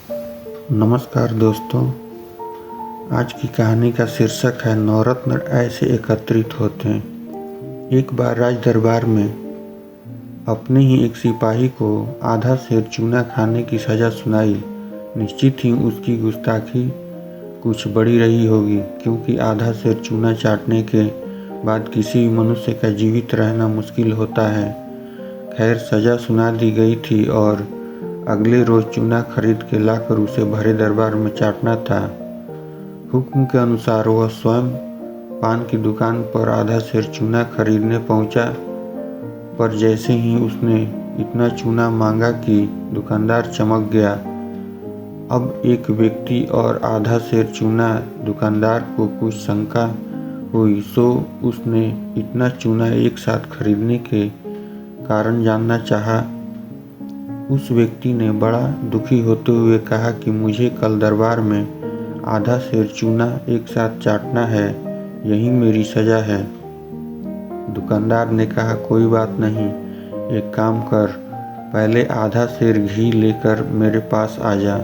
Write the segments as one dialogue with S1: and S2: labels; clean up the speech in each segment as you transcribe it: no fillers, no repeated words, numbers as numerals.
S1: नमस्कार दोस्तों। आज की कहानी का शीर्षक है नवरत्न ऐसे एकत्रित होते हैं। एक बार राज दरबार में अपने ही एक सिपाही को आधा सेर चूना खाने की सज़ा सुनाई। निश्चित ही उसकी गुस्ताखी कुछ बड़ी रही होगी, क्योंकि आधा सेर चूना चाटने के बाद किसी भी मनुष्य का जीवित रहना मुश्किल होता है। खैर, सज़ा सुना दी गई थी और अगले रोज चूना खरीद के लाकर उसे भरे दरबार में चाटना था। हुक्म के अनुसार वह स्वयं पान की दुकान पर आधा सेर चूना खरीदने पहुंचा, पर जैसे ही उसने इतना चूना मांगा कि दुकानदार चमक गया। अब एक व्यक्ति और आधा सेर चूना, दुकानदार को कुछ शंका हुई, सो उसने इतना चूना एक साथ खरीदने के कारण जानना चाहा। उस व्यक्ति ने बड़ा दुखी होते हुए कहा कि मुझे कल दरबार में आधा सेर चूना एक साथ चाटना है, यही मेरी सज़ा है। दुकानदार ने कहा, कोई बात नहीं, एक काम कर, पहले आधा सेर घी लेकर मेरे पास आ जा,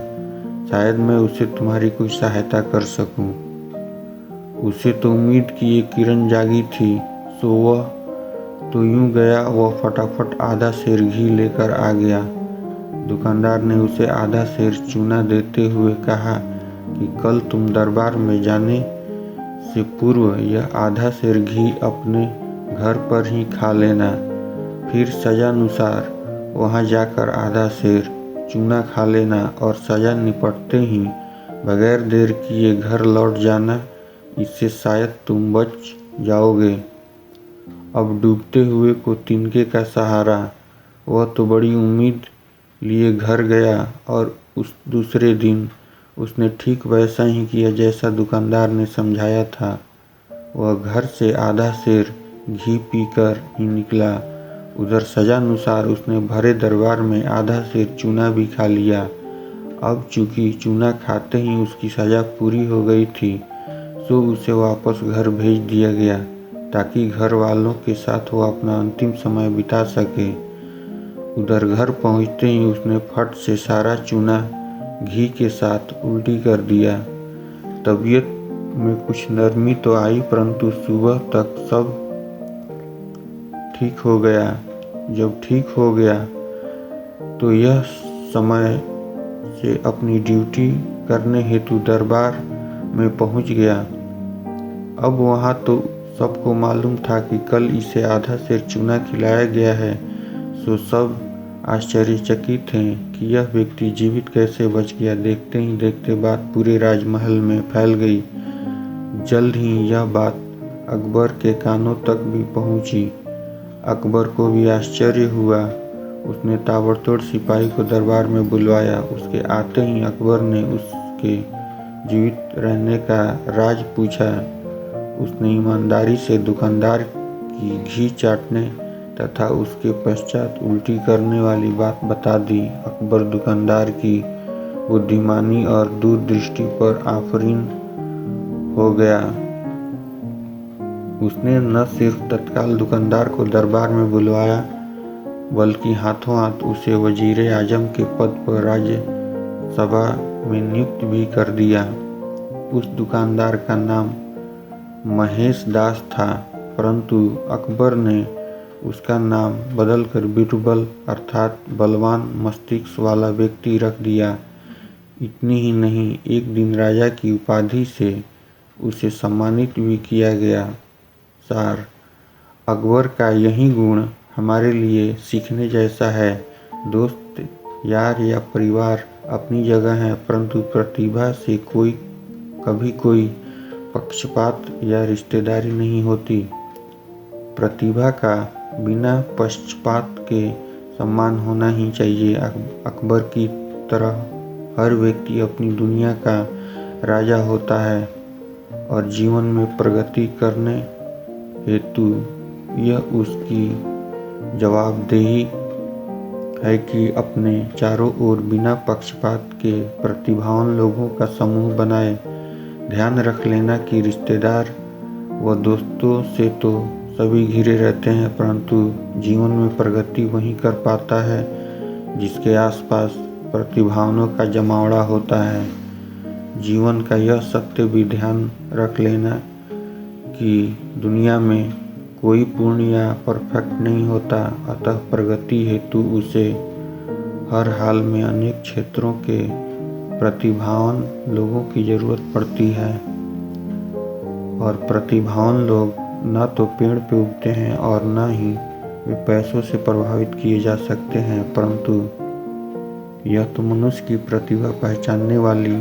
S1: शायद मैं उससे तुम्हारी कुछ सहायता कर सकूं। उसे तो उम्मीद की एक किरण जागी थी, सो वह तो यूं गया। वह फटाफट आधा सेर घी लेकर आ गया। दुकानदार ने उसे आधा सेर चूना देते हुए कहा कि कल तुम दरबार में जाने से पूर्व यह आधा सेर घी अपने घर पर ही खा लेना, फिर सजानुसार वहां जाकर आधा सेर चूना खा लेना और सजा निपटते ही बगैर देर किए घर लौट जाना। इससे शायद तुम बच जाओगे। अब डूबते हुए को तिनके का सहारा। वह तो बड़ी उम्मीद लिए घर गया और उस दूसरे दिन उसने ठीक वैसा ही किया जैसा दुकानदार ने समझाया था। वह घर से आधा सेर घी पीकर ही निकला। उधर सजानुसार उसने भरे दरबार में आधा सेर चूना भी खा लिया। अब चूंकि चूना खाते ही उसकी सजा पूरी हो गई थी, सो उसे वापस घर भेज दिया गया, ताकि घर वालों के साथ वो अपना अंतिम समय बिता सके। उधर घर पहुंचते ही उसने फट से सारा चूना घी के साथ उल्टी कर दिया। तबीयत में कुछ नरमी तो आई, परंतु सुबह तक सब ठीक हो गया। जब ठीक हो गया तो यह समय से अपनी ड्यूटी करने हेतु दरबार में पहुंच गया। अब वहां तो सबको मालूम था कि कल इसे आधा सेर चूना खिलाया गया है, सो सब आश्चर्यचकित हैं कि यह व्यक्ति जीवित कैसे बच गया। देखते ही देखते बात पूरे राजमहल में फैल गई। जल्द ही यह बात अकबर के कानों तक भी पहुंची। अकबर को भी आश्चर्य हुआ। उसने ताबड़तोड़ सिपाही को दरबार में बुलवाया। उसके आते ही अकबर ने उसके जीवित रहने का राज पूछा। उसने ईमानदारी से दुकानदार की घी चाटने तथा उसके पश्चात उल्टी करने वाली बात बता दी। अकबर दुकानदार की बुद्धिमानी और दूरदृष्टि पर आफरीन हो गया। उसने न सिर्फ तत्काल दुकानदार को दरबार में बुलवाया, बल्कि हाथों हाथ उसे वजीरे आजम के पद पर राज्य सभा में नियुक्त भी कर दिया। उस दुकानदार का नाम महेश दास था, परंतु अकबर ने उसका नाम बदलकर बीरबल अर्थात बलवान मस्तिष्क वाला व्यक्ति रख दिया। इतनी ही नहीं, एक दिन राजा की उपाधि से उसे सम्मानित भी किया गया। सार, अकबर का यही गुण हमारे लिए सीखने जैसा है। दोस्त, यार या परिवार अपनी जगह है, परंतु प्रतिभा से कभी कोई पक्षपात या रिश्तेदारी नहीं होती। प्रतिभा का बिना पक्षपात के सम्मान होना ही चाहिए। अकबर की तरह हर व्यक्ति अपनी दुनिया का राजा होता है और जीवन में प्रगति करने हेतु यह उसकी जवाबदेही है कि अपने चारों ओर बिना पक्षपात के प्रतिभावान लोगों का समूह बनाए। ध्यान रख लेना कि रिश्तेदार व दोस्तों से तो सभी घिरे रहते हैं, परंतु जीवन में प्रगति वही कर पाता है जिसके आसपास प्रतिभाओं का जमावड़ा होता है। जीवन का यह सत्य भी ध्यान रख लेना कि दुनिया में कोई पूर्ण या परफेक्ट नहीं होता, अतः प्रगति हेतु उसे हर हाल में अनेक क्षेत्रों के प्रतिभावान लोगों की जरूरत पड़ती है। और प्रतिभावान लोग न तो पेड़ पे उगते हैं और न ही वे पैसों से प्रभावित किए जा सकते हैं, परंतु यह तो मनुष्य की प्रतिभा पहचानने वाली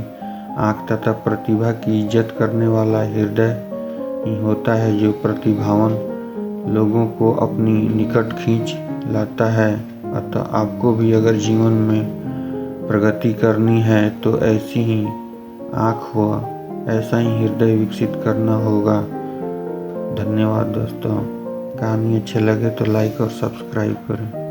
S1: आँख तथा प्रतिभा की इज्जत करने वाला हृदय ही होता है जो प्रतिभावान लोगों को अपनी निकट खींच लाता है। अतः आपको भी अगर जीवन में प्रगति करनी है तो ऐसी ही आँख हो, ऐसा ही हृदय विकसित करना होगा। धन्यवाद दोस्तों। कहानी अच्छे लगे तो लाइक और सब्सक्राइब करें।